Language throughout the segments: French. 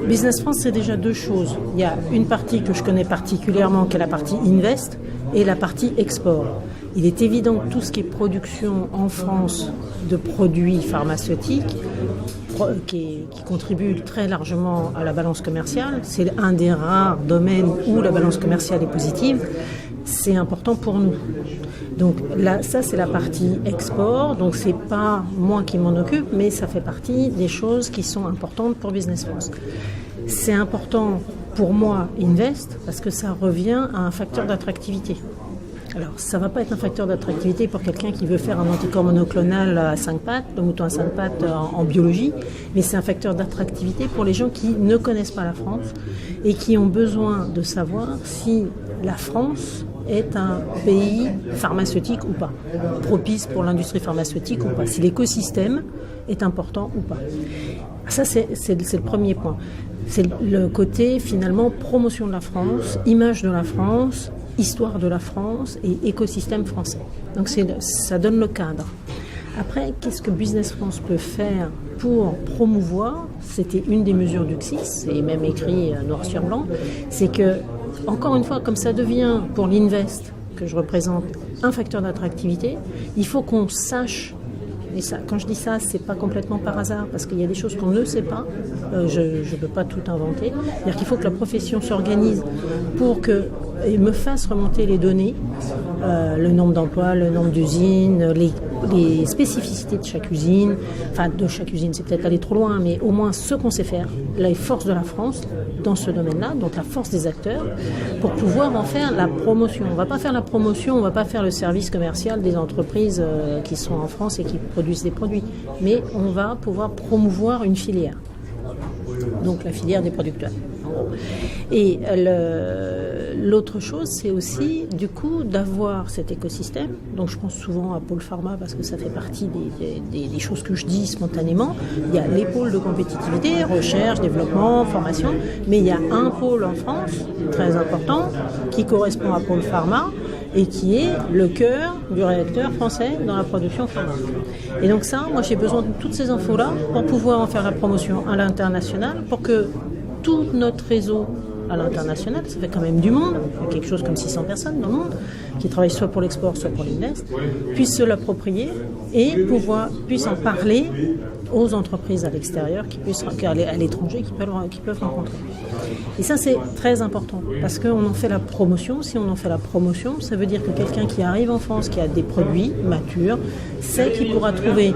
Business France, c'est déjà deux choses. Il y a une partie que je connais particulièrement, qui est la partie Invest, et la partie Export. Il est évident que tout ce qui est production en France de produits pharmaceutiques, qui contribue très largement à la balance commerciale, c'est un des rares domaines où la balance commerciale est positive, c'est important pour nous. Donc là, ça c'est la partie export, donc c'est pas moi qui m'en occupe, mais ça fait partie des choses qui sont importantes pour Business France. C'est important pour moi, Invest, parce que ça revient à un facteur d'attractivité. Alors, ça ne va pas être un facteur d'attractivité pour quelqu'un qui veut faire un anticorps monoclonal à 5 pattes, le mouton à 5 pattes en biologie, mais c'est un facteur d'attractivité pour les gens qui ne connaissent pas la France et qui ont besoin de savoir si la France est un pays pharmaceutique ou pas, propice pour l'industrie pharmaceutique ou pas, si l'écosystème est important ou pas. Ça, c'est le premier point. C'est le côté, finalement, promotion de la France, image de la France, histoire de la France et écosystème français. Donc ça donne le cadre. Après, qu'est-ce que Business France peut faire pour promouvoir? C'était une des mesures du CSIS, c'est même écrit noir sur blanc, c'est que, encore une fois, comme ça devient pour l'Invest, que je représente, un facteur d'attractivité, il faut qu'on sache. Et ça, quand je dis ça, c'est pas complètement par hasard, parce qu'il y a des choses qu'on ne sait pas. Je ne peux pas tout inventer. C'est-à-dire qu'il faut que la profession s'organise pour et me fasse remonter les données, le nombre d'emplois, le nombre d'usines, les spécificités de chaque usine. Enfin, de chaque usine, c'est peut-être aller trop loin, mais au moins ce qu'on sait faire, les forces de la France dans ce domaine-là, donc la force des acteurs, pour pouvoir en faire la promotion. On ne va pas faire la promotion, on ne va pas faire le service commercial des entreprises qui sont en France et qui produisent des produits, mais on va pouvoir promouvoir une filière. Donc la filière des producteurs. Et l'autre chose, c'est aussi du coup d'avoir cet écosystème. Donc je pense souvent à Pôle Pharma parce que ça fait partie des choses que je dis spontanément. Il y a les pôles de compétitivité, recherche, développement, formation, mais il y a un pôle en France très important qui correspond à Pôle Pharma et qui est le cœur du réacteur français dans la production pharma. Et donc ça, moi j'ai besoin de toutes ces infos-là pour pouvoir en faire la promotion à l'international, pour que tout notre réseau à l'international, ça fait quand même du monde, il y a quelque chose comme 600 personnes dans le monde qui travaillent soit pour l'export, soit pour l'Invest, puissent se l'approprier et puissent en parler aux entreprises à l'extérieur, à l'étranger, qui peuvent rencontrer. Et ça, c'est très important, parce qu'on en fait la promotion. Si on en fait la promotion, ça veut dire que quelqu'un qui arrive en France, qui a des produits matures, sait qu'il pourra trouver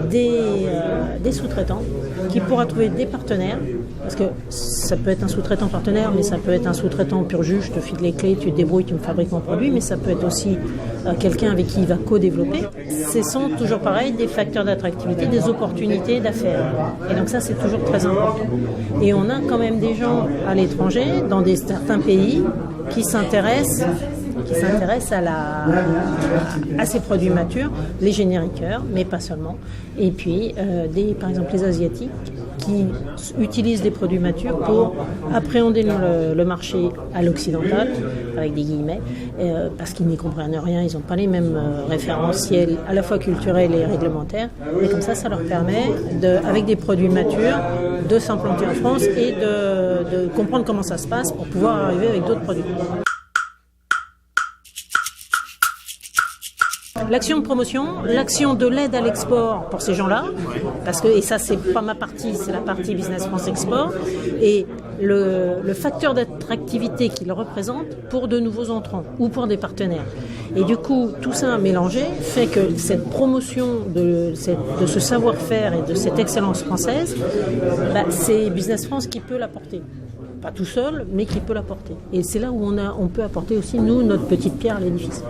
des sous-traitants, qu'il pourra trouver des partenaires, parce que ça peut être un sous-traitant partenaire, mais ça peut être un sous-traitant pur jus, je te file les clés, tu te débrouilles, tu me fabriques mon produit, mais ça peut être aussi quelqu'un avec qui il va co-développer. Ce sont toujours pareil des facteurs d'attractivité, des opportunités d'affaires. Et donc ça, c'est toujours très important. Et on a quand même des gens à l'étranger, dans certains pays, qui s'intéressent à ces produits matures, les génériqueurs, mais pas seulement. Et puis, par exemple, les Asiatiques, qui utilisent des produits matures pour appréhender le marché à l'occidental, avec des guillemets, parce qu'ils n'y comprennent rien, ils n'ont pas les mêmes référentiels, à la fois culturels et réglementaires. Et comme ça leur permet, avec des produits matures, de s'implanter en France et de comprendre comment ça se passe pour pouvoir arriver avec d'autres produits. L'action de promotion, l'action de l'aide à l'export pour ces gens-là, et ça c'est pas ma partie, c'est la partie Business France Export, et le facteur d'attractivité qu'il représente pour de nouveaux entrants ou pour des partenaires. Et du coup, tout ça mélangé fait que cette promotion de ce savoir-faire et de cette excellence française, c'est Business France qui peut l'apporter. Pas tout seul, mais qui peut l'apporter. Et c'est là où on peut apporter aussi, nous, notre petite pierre à l'édifice.